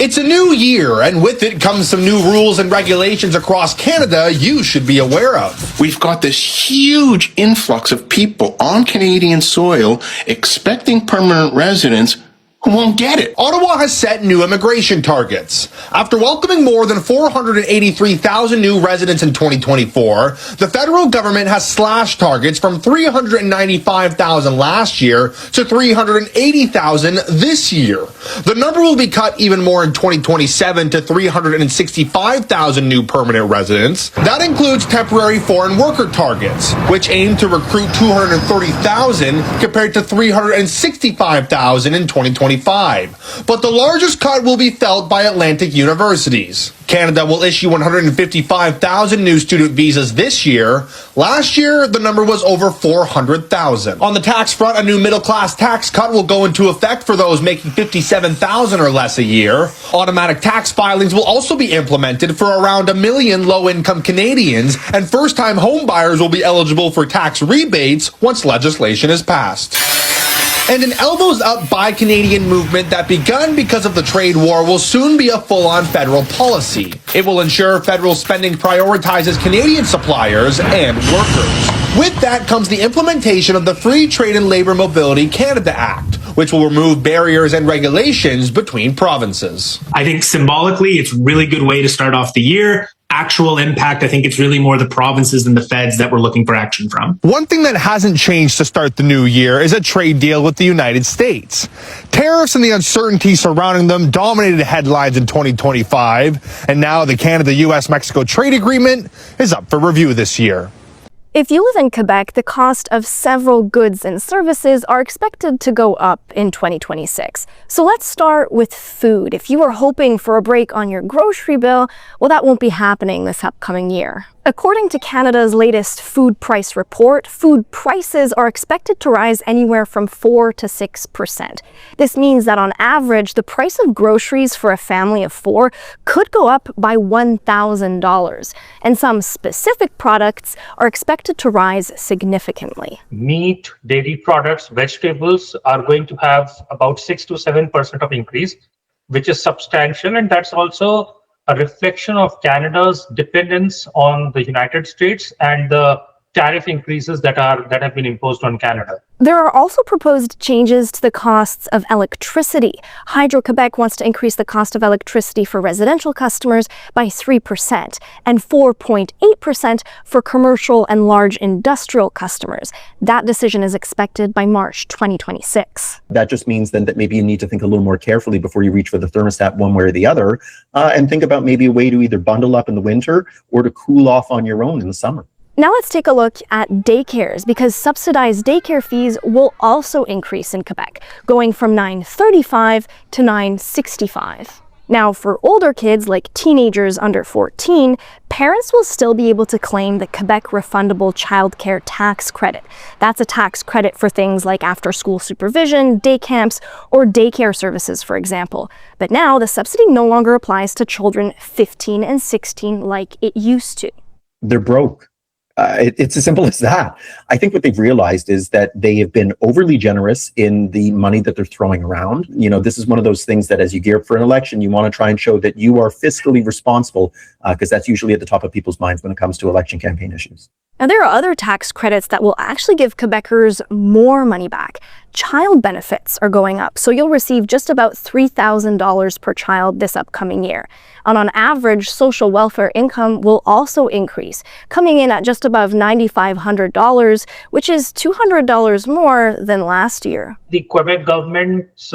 It's a new year, and with it comes some new rules and regulations across Canada you should be aware of. We've got this huge influx of people on Canadian soil expecting permanent residence who won't get it. Ottawa has set new immigration targets. After welcoming more than 483,000 new residents in 2024, the federal government has slashed targets from 395,000 last year to 380,000 this year. The number will be cut even more in 2027 to 365,000 new permanent residents. That includes temporary foreign worker targets, which aim to recruit 230,000 compared to 365,000 in 2025. But the largest cut will be felt by Atlantic universities. Canada will issue 155,000 new student visas this year. Last year, the number was over 400,000. On the tax front, a new middle-class tax cut will go into effect for those making $57,000 or less a year. Automatic tax filings will also be implemented for around 1 million low-income Canadians, and first-time home buyers will be eligible for tax rebates once legislation is passed. And an elbows up buy Canadian movement that begun because of the trade war will soon be a full-on federal policy. It will ensure federal spending prioritizes Canadian suppliers and workers. With that comes the implementation of the Free Trade and Labour Mobility Canada Act, which will remove barriers and regulations between provinces. I think symbolically, it's a really good way to start off the year. Actual impact, I think it's really more the provinces than the feds that we're looking for action from. One thing that hasn't changed to start the new year is a trade deal with the United States. Tariffs and the uncertainty surrounding them dominated headlines in 2025, and now the Canada-US-Mexico trade agreement is up for review this year. If you live in Quebec, the cost of several goods and services are expected to go up in 2026. So let's start with food. If you are hoping for a break on your grocery bill, well, that won't be happening this upcoming year. According to Canada's latest food price report, food prices are expected to rise anywhere from 4 to 6%. This means that on average, the price of groceries for a family of 4 could go up by $1,000. And some specific products are expected to rise significantly. Meat, dairy products, vegetables are going to have about 6 to 7% of increase, which is substantial. And that's also a reflection of Canada's dependence on the United States and the tariff increases that have been imposed on Canada. There are also proposed changes to the costs of electricity. Hydro-Quebec wants to increase the cost of electricity for residential customers by 3% and 4.8% for commercial and large industrial customers. That decision is expected by March 2026. That just means then that maybe you need to think a little more carefully before you reach for the thermostat one way or the other, and think about maybe a way to either bundle up in the winter or to cool off on your own in the summer. Now let's take a look at daycares, because subsidized daycare fees will also increase in Quebec, going from $9.35 to $9.65. Now, for older kids, like teenagers under 14, parents will still be able to claim the Quebec Refundable Childcare Tax Credit. That's a tax credit for things like after-school supervision, day camps, or daycare services, for example. But now, the subsidy no longer applies to children 15 and 16 like it used to. They're broke. It's as simple as that. I think what they've realized is that they have been overly generous in the money that they're throwing around. You know, this is one of those things that as you gear up for an election, you want to try and show that you are fiscally responsible, because that's usually at the top of people's minds when it comes to election campaign issues. Now, there are other tax credits that will actually give Quebecers more money back. Child benefits are going up, so you'll receive just about $3,000 per child this upcoming year. And on average, social welfare income will also increase, coming in at just above $9,500, which is $200 more than last year. The Quebec government's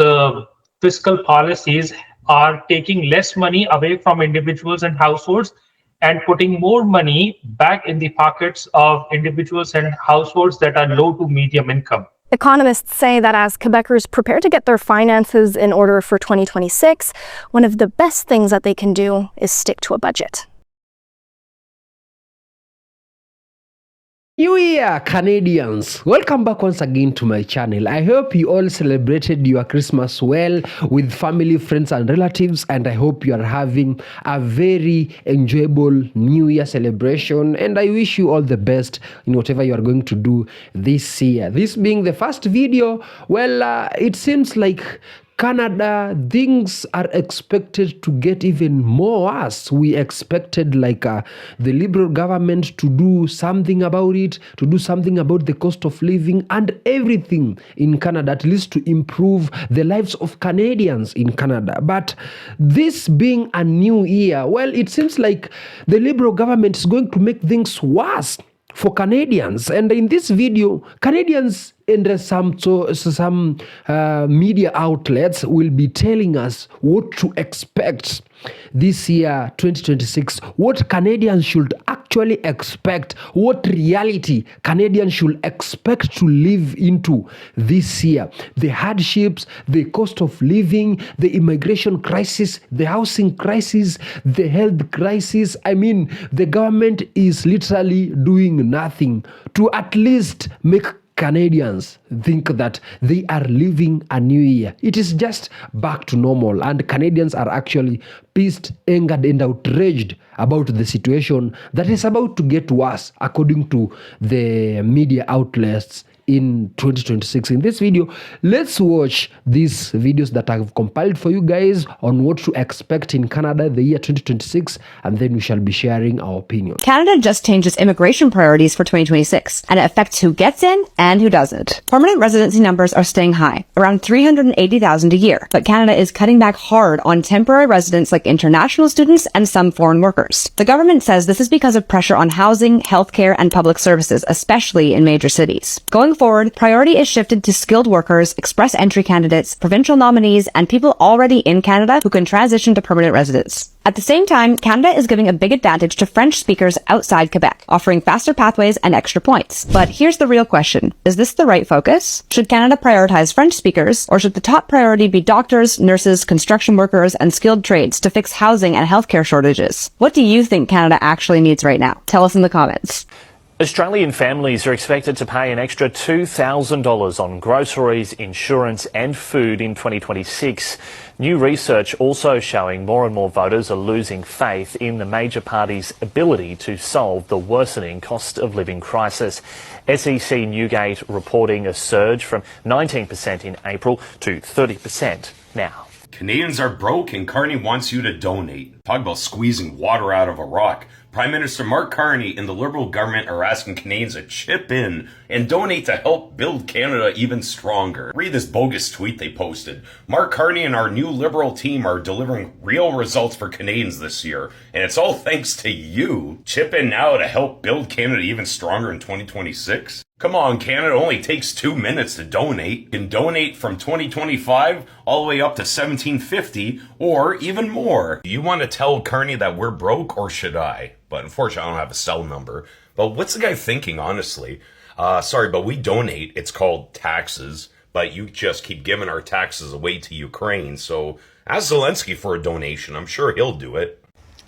fiscal policies are taking less money away from individuals and households and putting more money back in the pockets of individuals and households that are low to medium income. Economists say that as Quebecers prepare to get their finances in order for 2026, one of the best things that they can do is stick to a budget. New Year, Canadians! Welcome back once again to my channel. I hope you all celebrated your Christmas well with family, friends and relatives, and I hope you are having a very enjoyable New Year celebration, and I wish you all the best in whatever you are going to do this year. This being the first video, well, it seems like Canada, things are expected to get even more worse. We expected the Liberal government to do something about it, to do something about the cost of living and everything in Canada, at least to improve the lives of Canadians in Canada. But this being a new year, well, it seems like the Liberal government is going to make things worse for Canadians. And in this video, Canadians and some media outlets will be telling us what to expect this year 2026, what Canadians should actually expect, what reality Canadians should expect to live into this year. The hardships, the cost of living, the immigration crisis, the housing crisis, the health crisis. I mean, the government is literally doing nothing to at least make Canadians think that they are living a new year. It is just back to normal, and Canadians are actually pissed, angered, and outraged about the situation that is about to get worse, according to the media outlets in 2026. In this video, let's watch these videos that I've compiled for you guys on what to expect in Canada the year 2026, and then we shall be sharing our opinion. Canada just changed its immigration priorities for 2026, and it affects who gets in and who doesn't. Permanent residency numbers are staying high, around 380,000 a year, but Canada is cutting back hard on temporary residents like international students and some foreign workers. The government says this is because of pressure on housing, healthcare, and public services, especially in major cities. Going forward, priority is shifted to skilled workers, express entry candidates, provincial nominees, and people already in Canada who can transition to permanent residence. At the same time, Canada is giving a big advantage to French speakers outside Quebec, offering faster pathways and extra points. But here's the real question. Is this the right focus? Should Canada prioritize French speakers, or should the top priority be doctors, nurses, construction workers, and skilled trades to fix housing and healthcare shortages? What do you think Canada actually needs right now? Tell us in the comments. Australian families are expected to pay an extra $2,000 on groceries, insurance and food in 2026. New research also showing more and more voters are losing faith in the major parties' ability to solve the worsening cost of living crisis. SEC Newgate reporting a surge from 19% in April to 30% now. Canadians are broke and Carney wants you to donate. Talk about squeezing water out of a rock. Prime Minister Mark Carney and the Liberal government are asking Canadians to chip in and donate to help build Canada even stronger. Read this bogus tweet they posted. Mark Carney and our new Liberal team are delivering real results for Canadians this year, and it's all thanks to you. Chip in now to help build Canada even stronger in 2026? Come on, Canada, only takes 2 minutes to donate. You can donate from 2025 all the way up to 1750 or even more. Do you want to tell Carney that we're broke, or should I? But unfortunately, I don't have a cell number. But what's the guy thinking, honestly? Sorry, but we donate. It's called taxes. But you just keep giving our taxes away to Ukraine. So ask Zelensky for a donation. I'm sure he'll do it.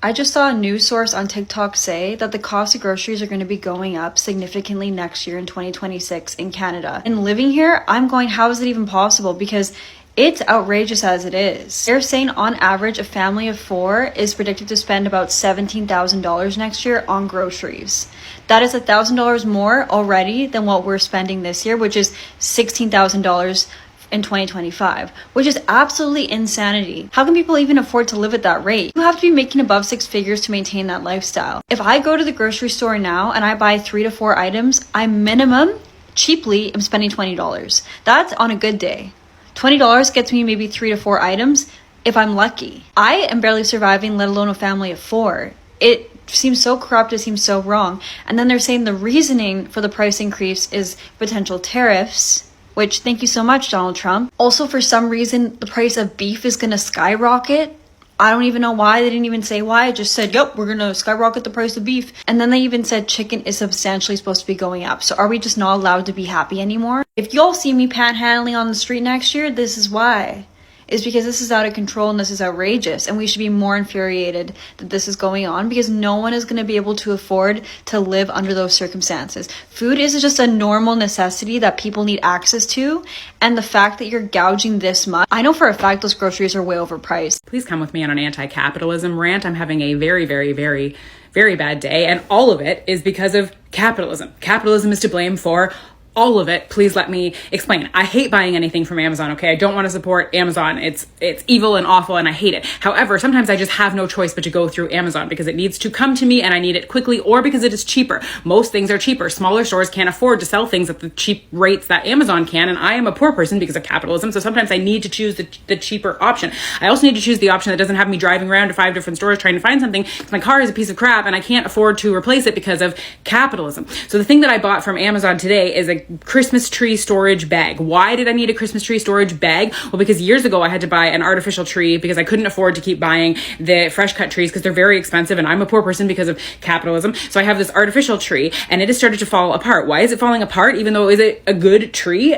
I just saw a news source on TikTok say that the cost of groceries are going to be going up significantly next year in 2026 in Canada. And living here, I'm going, how is it even possible? Because it's outrageous as it is. They're saying on average, a family of 4 is predicted to spend about $17,000 next year on groceries. That is $1,000 more already than what we're spending this year, which is $16,000 in 2025, which is absolutely insanity. How can people even afford to live at that rate? You have to be making above 6 figures to maintain that lifestyle. If I go to the grocery store now and I buy 3 to 4 items, I minimum, cheaply, am spending $20. That's on a good day. $20 gets me maybe 3 to 4 items if I'm lucky. I am barely surviving, let alone a family of 4. It seems so corrupt, it seems so wrong. And then they're saying the reasoning for the price increase is potential tariffs, which, thank you so much, Donald Trump. Also, for some reason, the price of beef is going to skyrocket. I don't even know why. They didn't even say why. It just said, yep, we're going to skyrocket the price of beef. And then they even said chicken is substantially supposed to be going up. So are we just not allowed to be happy anymore? If y'all see me panhandling on the street next year, this is why. Is because this is out of control and this is outrageous, and we should be more infuriated that this is going on, because no one is going to be able to afford to live under those circumstances. Food is just a normal necessity that people need access to, and the fact that you're gouging this much, I know for a fact those groceries are way overpriced. Please come with me on an anti-capitalism rant. I'm having a very, very, very, very bad day, and all of it is because of capitalism. Capitalism is to blame for all of it, please let me explain. I hate buying anything from Amazon, okay? I don't want to support Amazon. It's evil and awful and I hate it. However, sometimes I just have no choice but to go through Amazon because it needs to come to me and I need it quickly or because it is cheaper. Most things are cheaper. Smaller stores can't afford to sell things at the cheap rates that Amazon can, and I am a poor person because of capitalism, so sometimes I need to choose the cheaper option. I also need to choose the option that doesn't have me driving around to 5 different stores trying to find something because my car is a piece of crap and I can't afford to replace it because of capitalism. So the thing that I bought from Amazon today is a Christmas tree storage bag. Why did I need a Christmas tree storage bag? Well, because years ago I had to buy an artificial tree because I couldn't afford to keep buying the fresh cut trees because they're very expensive and I'm a poor person because of capitalism. So I have this artificial tree and it has started to fall apart. Why is it falling apart even though it is a good tree?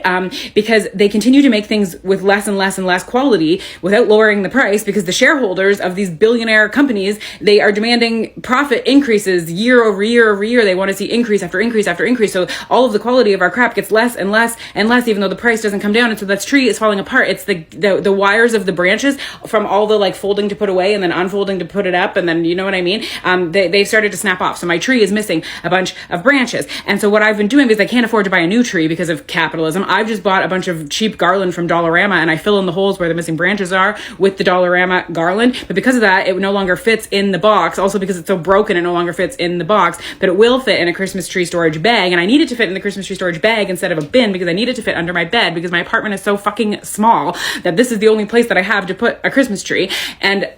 Because they continue to make things with less and less and less quality without lowering the price because the shareholders of these billionaire companies, they are demanding profit increases year over year over year. They want to see increase after increase after increase. So all of the quality of our crap gets less and less and less, even though the price doesn't come down. And so that tree is falling apart. It's the wires of the branches from all the like folding to put away and then unfolding to put it up. And then, you know what I mean? They've started to snap off. So my tree is missing a bunch of branches. And so what I've been doing, because I can't afford to buy a new tree because of capitalism, I've just bought a bunch of cheap garland from Dollarama and I fill in the holes where the missing branches are with the Dollarama garland. But because of that, it no longer fits in the box. Also because it's so broken, it no longer fits in the box, but it will fit in a Christmas tree storage bag. And I need it to fit in the Christmas tree storage bag instead of a bin because I need it to fit under my bed because my apartment is so fucking small that this is the only place that I have to put a Christmas tree. And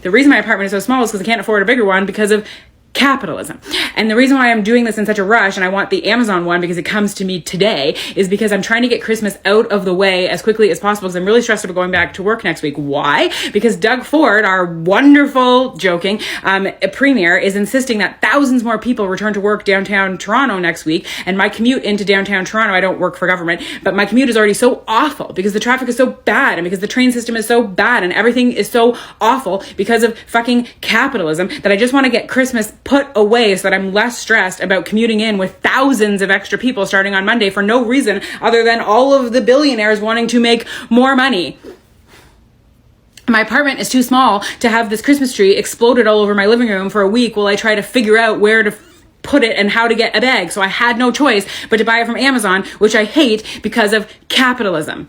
the reason my apartment is so small is because I can't afford a bigger one because of capitalism. And the reason why I'm doing this in such a rush and I want the Amazon one because it comes to me today is because I'm trying to get Christmas out of the way as quickly as possible because I'm really stressed about going back to work next week. Why? Because Doug Ford, our wonderful, joking, premier, is insisting that thousands more people return to work downtown Toronto next week. And my commute into downtown Toronto, I don't work for government, but my commute is already so awful because the traffic is so bad and because the train system is so bad and everything is so awful because of fucking capitalism that I just want to get Christmas put away so that I'm less stressed about commuting in with thousands of extra people starting on Monday for no reason other than all of the billionaires wanting to make more money. My apartment is too small to have this Christmas tree exploded all over my living room for a week while I try to figure out where to put it and how to get a bag. So I had no choice but to buy it from Amazon, which I hate because of capitalism.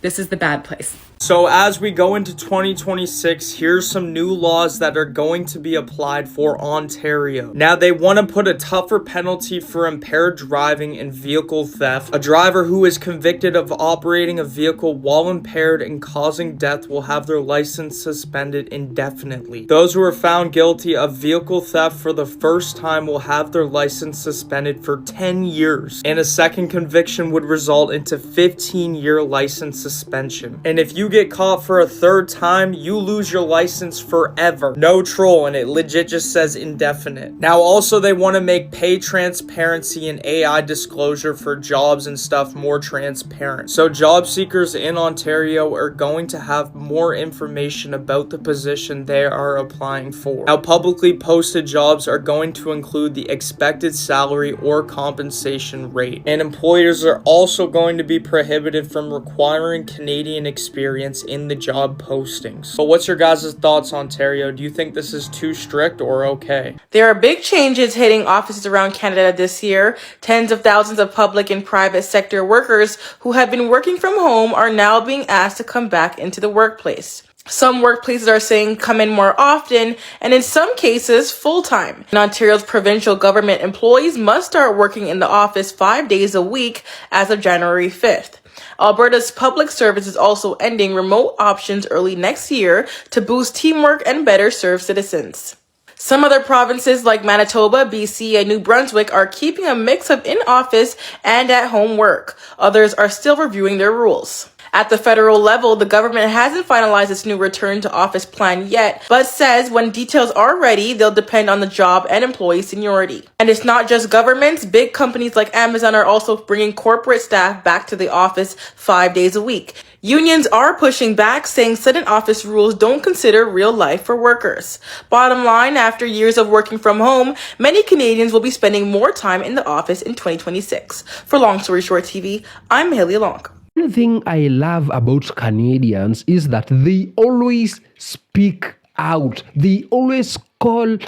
This is the bad place. So as we go into 2026, here's some new laws that are going to be applied for Ontario. Now, they want to put a tougher penalty for impaired driving and vehicle theft. A driver who is convicted of operating a vehicle while impaired and causing death will have their license suspended indefinitely. Those who are found guilty of vehicle theft for the first time will have their license suspended for 10 years. And a second conviction would result into 15-year license suspension. And if you get caught for a third time, you lose your license forever. No troll, and it legit just says indefinite. Now also they want to make pay transparency and AI disclosure for jobs and stuff more transparent. So job seekers in Ontario are going to have more information about the position they are applying for. Now publicly posted jobs are going to include the expected salary or compensation rate. And employers are also going to be prohibited from requiring Canadian experience in the job postings. So what's your guys' thoughts, Ontario? Do you think this is too strict or okay? There are big changes hitting offices around Canada this year. Tens of thousands of public and private sector workers who have been working from home are now being asked to come back into the workplace. Some workplaces are saying come in more often, and in some cases, full-time. In Ontario's provincial government, employees must start working in the office 5 days a week as of January 5th. Alberta's public service is also ending remote options early next year to boost teamwork and better serve citizens. Some other provinces like Manitoba, BC, and New Brunswick are keeping a mix of in-office and at-home work. Others are still reviewing their rules. At the federal level, the government hasn't finalized its new return to office plan yet, but says when details are ready, they'll depend on the job and employee seniority. And it's not just governments. Big companies like Amazon are also bringing corporate staff back to the office 5 days a week. Unions are pushing back, saying sudden office rules don't consider real life for workers. Bottom line, after years of working from home, many Canadians will be spending more time in the office in 2026. For Long Story Short TV, I'm Haley Long. One thing I love about Canadians is that they always speak out. They always call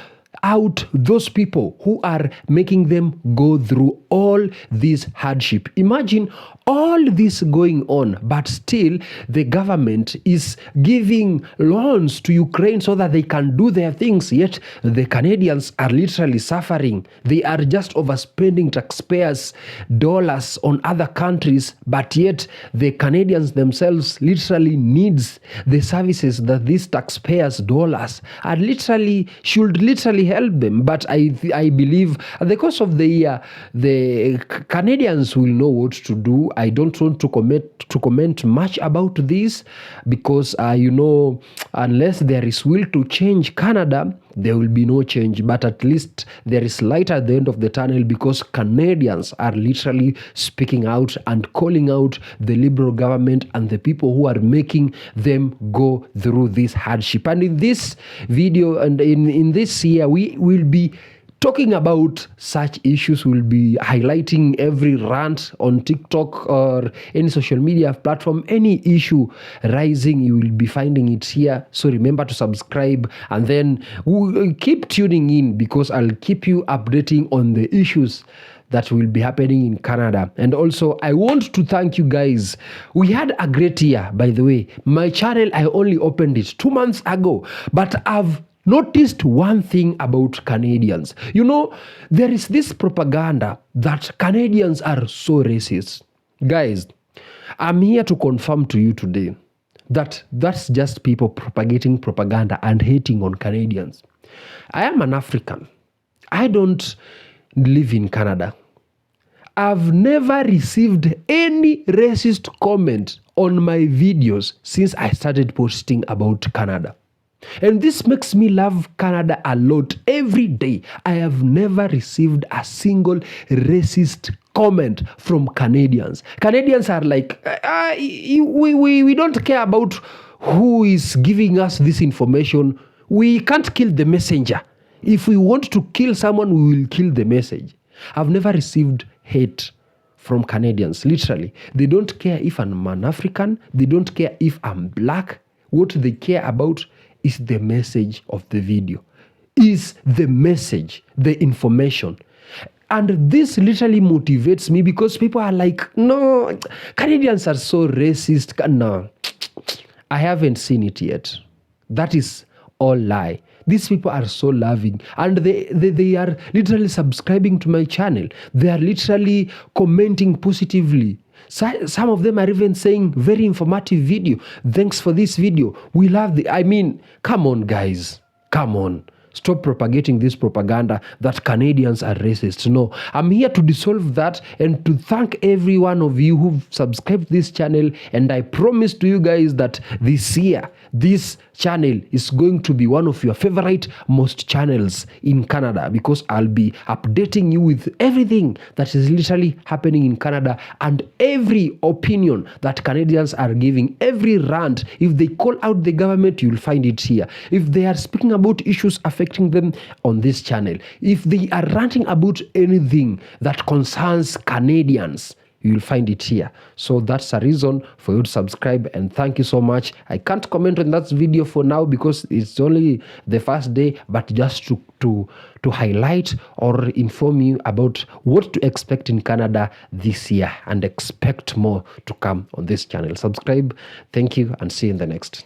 out those people who are making them go through all this hardship. Imagine all this going on, but still the government is giving loans to Ukraine so that they can do their things, yet the Canadians are literally suffering. They are just overspending taxpayers' dollars on other countries, but yet the Canadians themselves literally needs the services that these taxpayers' dollars are literally should literally help them. But I believe at the course of the year, the Canadians will know what to do. I don't want to comment much about this because unless there is will to change Canada, there will be no change. But at least there is light at the end of the tunnel because Canadians are literally speaking out and calling out the Liberal government and the people who are making them go through this hardship. And in this video and in this year, we will be talking about such issues. We'll be highlighting every rant on TikTok or any social media platform. Any issue rising, you will be finding it here. So remember to subscribe, and then we'll keep tuning in because I'll keep you updating on the issues that will be happening in Canada. And also, I want to thank you guys. We had a great year, by the way. My channel, I only opened it 2 months ago, but I've noticed one thing about Canadians. There is this propaganda that Canadians are so racist. Guys, I'm here to confirm to you today that that's just people propagating propaganda and hating on Canadians. I am an African. I don't live in Canada. I've never received any racist comment on my videos since I started posting about Canada. And this makes me love Canada a lot. Every day, I have never received a single racist comment from Canadians. Canadians are like, we don't care about who is giving us this information. We can't kill the messenger. If we want to kill someone, we will kill the message. I've never received hate from Canadians, literally. They don't care if I'm an African. They don't care if I'm black. What they care about is the message of the video, is the message, the information. And this literally motivates me because people are like, no, Canadians are so racist. No, I haven't seen it yet. That is all lie. These people are so loving and they are literally subscribing to my channel. They are literally commenting positively. Some of them are even saying, very informative video. Thanks for this video. We love come on, guys. Come on. Stop propagating this propaganda that Canadians are racist. No, I'm here to dissolve that and to thank every one of you who've subscribed to this channel. And I promise to you guys that this year, this channel is going to be one of your favorite most channels in Canada because I'll be updating you with everything that is literally happening in Canada and every opinion that Canadians are giving, every rant. If they call out the government, you'll find it here. If they are speaking about issues affecting them, on this channel. If they are ranting about anything that concerns Canadians, you'll find it here. So that's a reason for you to subscribe, and thank you so much. I can't comment on that video for now because it's only the first day, but just to highlight or inform you about what to expect in Canada this year and expect more to come on this channel. Subscribe. Thank you and see you in the next.